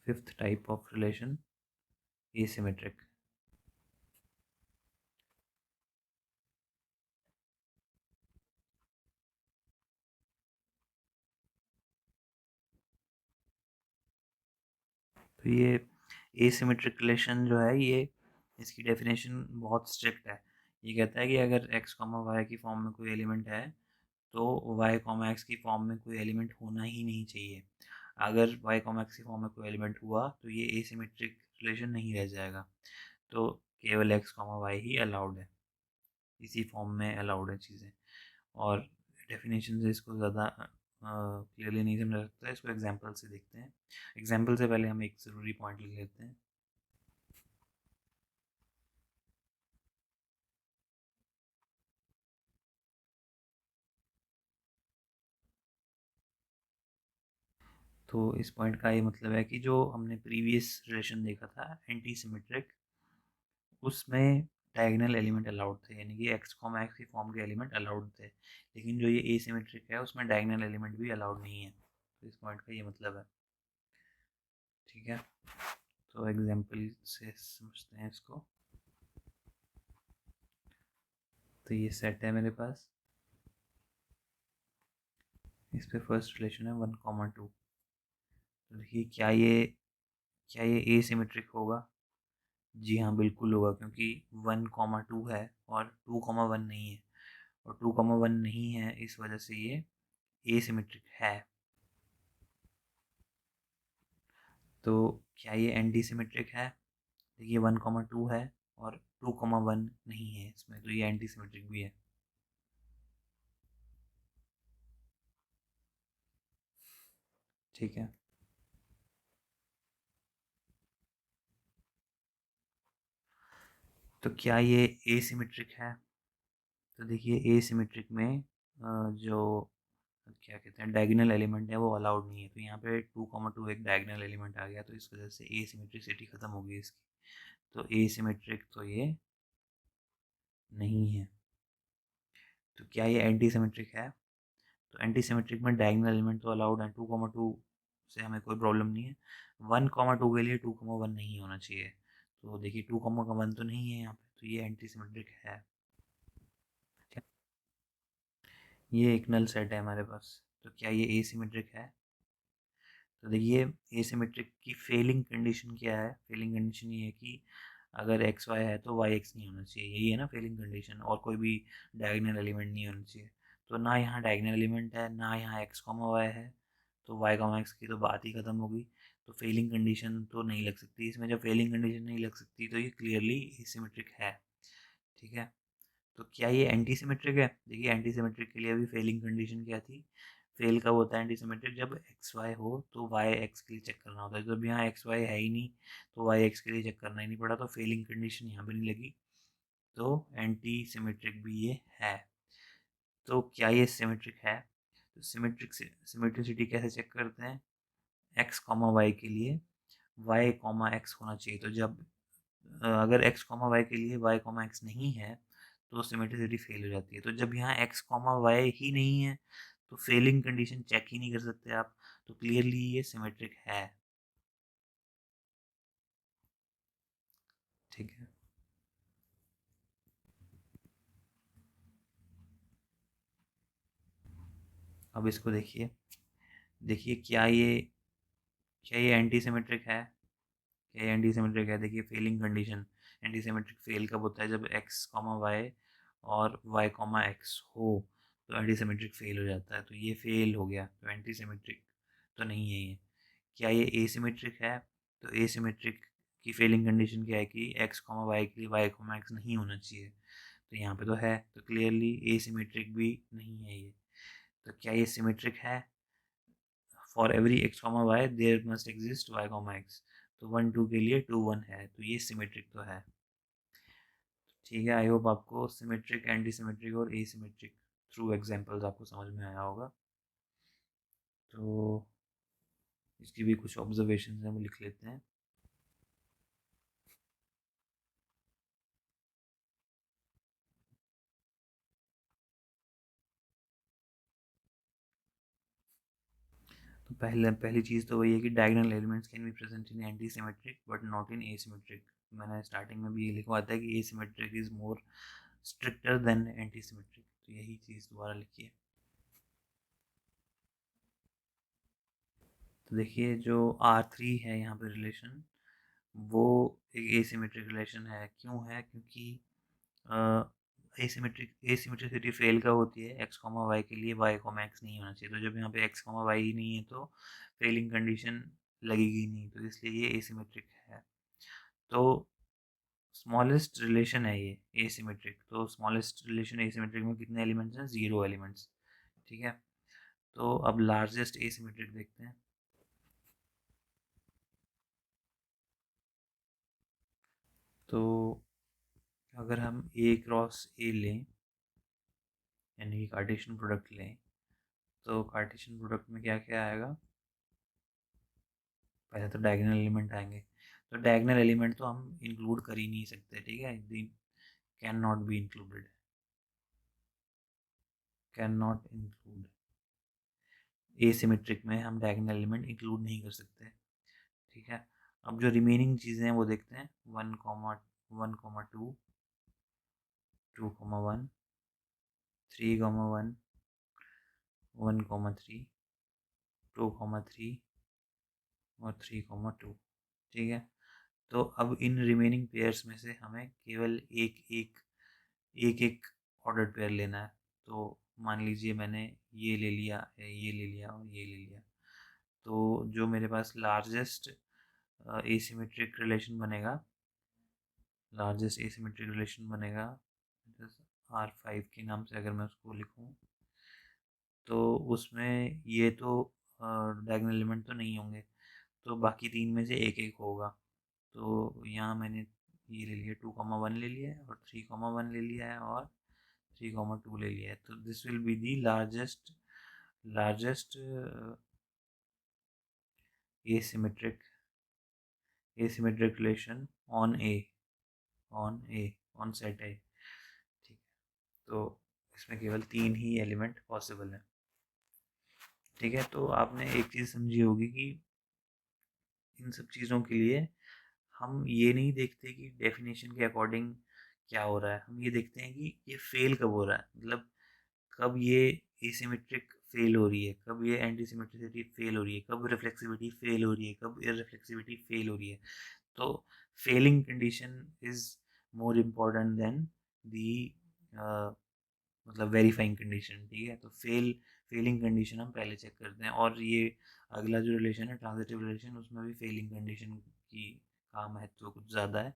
Fifth type of relation, asymmetric. तो ये asymmetric relation जो है, ये इसकी डेफिनेशन बहुत स्ट्रिक्ट है। ये कहता है कि अगर x कॉमा वाई की फॉर्म में कोई एलिमेंट है तो y कॉमा एक्स की फॉर्म में कोई एलिमेंट होना ही नहीं चाहिए। अगर y कॉमा एक्स की फॉर्म में कोई एलिमेंट हुआ तो ये एसिमेट्रिक रिलेशन नहीं रह जाएगा। तो केवल x comma why he allowed है, इसी फॉर्म में अलाउड है चीज़ें। और डेफिनेशन से इसको ज़्यादा क्लियरली नहीं समझा सकता है, इसको एग्जाम्पल से देखते हैं। एग्जाम्पल से पहले हम एक ज़रूरी पॉइंट लिख लेते हैं। तो इस पॉइंट का ये मतलब है कि जो हमने प्रीवियस रिलेशन देखा था एंटी सिमेट्रिक, उसमें डायगोनल एलिमेंट अलाउड थे, यानी कि एक्स कॉमा एक्स की फॉर्म के एलिमेंट अलाउड थे। लेकिन जो ये एसिमेट्रिक है उसमें डायगोनल एलिमेंट भी अलाउड नहीं है। तो इस पॉइंट का ये मतलब है। ठीक है, तो एग्जाम्पल से समझते हैं इसको। तो ये सेट है मेरे पास, इस पे फर्स्ट रिलेशन है 1,2। तो देखिए क्या ये एसिमेट्रिक होगा? जी हाँ, बिल्कुल होगा, क्योंकि 1,2 है और 2,1 नहीं है। और 2,1 नहीं है, इस वजह से ये एसिमेट्रिक है। तो क्या ये एंटी सिमेट्रिक है? देखिए 1,2 है और 2,1 नहीं है इसमें, तो ये एंटी सिमेट्रिक भी है। ठीक है, तो क्या ये एसिमेट्रिक है? तो देखिए एसिमेट्रिक में जो क्या कहते हैं डायगोनल एलिमेंट है वो अलाउड नहीं है। तो यहाँ पे 2,2 एक डायगोनल एलिमेंट आ गया, तो इस वजह से एसिमेट्रिसिटी खत्म हो गई इसकी। तो एसिमेट्रिक तो ये नहीं है। तो क्या ये एंटी सिमेट्रिक है? तो एंटी सिमेट्रिक में डायगोनल एलिमेंट तो अलाउड है, 2,2 से हमें कोई प्रॉब्लम नहीं है। 1,2 के लिए 2,1 नहीं होना चाहिए। तो देखिए 2,1 तो नहीं है यहाँ पे, तो ये एंटी सिमेट्रिक है। ये एक नल सेट है हमारे पास। तो क्या ये एसिमेट्रिक है? तो देखिए एसिमेट्रिक की फेलिंग कंडीशन क्या है? फेलिंग कंडीशन ये है कि अगर एक्स वाई है तो वाई एक्स नहीं होना चाहिए, यही है ना फेलिंग कंडीशन। और कोई भी डायगोनल एलिमेंट नहीं होना चाहिए। तो ना यहाँ डायगोनल एलिमेंट है, ना यहाँ एक्स कॉमा वाई है, तो वाई कॉमा एक्स की तो बात ही खत्म होगी। तो फेलिंग कंडीशन तो नहीं लग सकती इसमें। जब फेलिंग कंडीशन नहीं लग सकती तो ये क्लियरली एसिमेट्रिक है। ठीक है, तो क्या ये एंटी सिमेट्रिक है? देखिए एंटी सिमेट्रिक के लिए अभी फेलिंग कंडीशन क्या थी? फेल कब होता है एंटी सिमेट्रिक? जब एक्स वाई हो तो वाई एक्स के लिए चेक करना होता है। तो जब यहाँ एक्स वाई है ही नहीं, तो वाई एक्स के लिए चेक करना ही नहीं पड़ा, तो फेलिंग कंडीशन यहाँ पे नहीं लगी। तो एंटी सिमेट्रिक भी ये है। तो क्या ये सिमेट्रिक है? तो सिमेट्रिसिटी कैसे चेक करते हैं? एक्स कॉमा वाई के लिए वाई कॉमा एक्स होना चाहिए। तो जब अगर एक्स कॉमा वाई के लिए वाई कॉमा एक्स नहीं है तो सिमेट्रिसिटी फेल हो जाती है। तो जब यहाँ एक्स कॉमा वाई ही नहीं है तो फेलिंग कंडीशन चेक ही नहीं कर सकते आप। तो क्लियरली ये सिमेट्रिक है। ठीक है, अब इसको देखिए। देखिए क्या ये एंटी सिमेट्रिक है? क्या ये एंटी सिमेट्रिक है? देखिए failing condition, anti symmetric fail कब होता है? जब एक्स कॉमा वाई और वाई कॉमा एक्स हो तो एंटी सिमेट्रिक फेल हो जाता है। तो ये फेल हो गया, तो एंटी सिमेट्रिक तो नहीं है ये। क्या ये एसिमेट्रिक है? तो एसिमेट्रिक की फेलिंग कंडीशन क्या है कि एक्स कॉमा वाई के लिए वाई कॉमा एक्स नहीं होना चाहिए। तो यहाँ पे तो है, तो क्लियरली एसिमेट्रिक भी नहीं है ये। तो क्या ये सिमेट्रिक है? For every x comma y there must exist y comma x. तो 1,2 के लिए 2,1 है, तो ये सिमेट्रिक तो है। ठीक है, आई होप आपको सिमेट्रिक, एंटी सिमेट्रिक और एसिमेट्रिक थ्रू एग्जांपल्स आपको समझ में आया होगा। तो इसकी भी कुछ ऑब्जर्वेशन हम लिख लेते हैं। पहली चीज़ तो वही है कि diagonal elements can be present in anti symmetric but not in asymmetric. मैंने स्टार्टिंग में भी ये लिखवा था कि asymmetric is more stricter than anti symmetric, तो यही चीज़ दोबारा लिखी है। तो देखिए जो R3 है यहाँ पे रिलेशन, वो एक एसिमेट्रिक रिलेशन है। क्यों है? क्योंकि एसिमेट्रिसिटी फेल कब होती है? x, y के लिए y, x नहीं होना चाहिए। तो जब यहाँ पे x, y ही नहीं है तो फेलिंग कंडीशन लगेगी नहीं, तो इसलिए ये एसिमेट्रिक है। तो स्मॉलेस्ट रिलेशन है ये एसिमेट्रिक। तो स्मॉलेस्ट रिलेशन एसिमेट्रिक में कितने एलिमेंट्स हैं? 0 एलिमेंट्स। ठीक है, तो अब लार्जेस्ट एसिमेट्रिक देखते हैं। तो अगर हम A क्रॉस A लें, यानी कि कार्टेशियन प्रोडक्ट लें, तो कार्टेशियन प्रोडक्ट में क्या क्या आएगा? पहले तो डायगोनल एलिमेंट आएंगे। तो डायगोनल एलिमेंट तो हम इंक्लूड कर ही नहीं सकते, ठीक है, can not be included, can not include. Asymmetric में हम डायगोनल एलिमेंट इंक्लूड नहीं कर सकते। ठीक है, अब जो रिमेनिंग चीज़ें हैं वो देखते हैं। 1,1,2, 2,1, 3,1, 1,3, 2,3 और 3,2। ठीक है, तो अब इन रिमेनिंग पेयर्स में से हमें केवल एक एक ऑर्डर पेयर लेना है। तो मान लीजिए मैंने ये ले लिया, ये ले लिया और ये ले लिया। तो जो मेरे पास लार्जेस्ट एसिमेट्रिक रिलेशन बनेगा, R5 के नाम से अगर मैं उसको लिखूं, तो उसमें ये तो डायगोनल एलिमेंट तो नहीं होंगे, तो बाकी तीन में से एक एक होगा। तो यहाँ मैंने ये ले लिया, 2,1 ले लिया है और 3,1 ले लिया है और 3,2 ले लिया है। तो this will be the largest asymmetric relation on set ए। ठीक है, तो इसमें केवल 3 ही एलिमेंट पॉसिबल है। ठीक है, तो आपने एक चीज़ समझी होगी कि इन सब चीज़ों के लिए हम ये नहीं देखते कि डेफिनेशन के अकॉर्डिंग क्या हो रहा है, हम ये देखते हैं कि ये फेल कब हो रहा है, मतलब कब ये एसिमेट्रिक फेल हो रही है, कब ये एंटी सिमेट्रिसिटी फेल हो रही है, कब रिफ्लेक्सिविटी फेल हो रही है, कब इररिफ्लेक्सिविटी फेल हो रही है। तो failing condition is more important than the मतलब वेरीफाइंग कंडीशन। ठीक है, तो फेलिंग कंडीशन हम पहले चेक करते हैं। और ये अगला जो रिलेशन है ट्रांजिटिव रिलेशन, उसमें भी फेलिंग कंडीशन की का महत्व कुछ ज़्यादा है।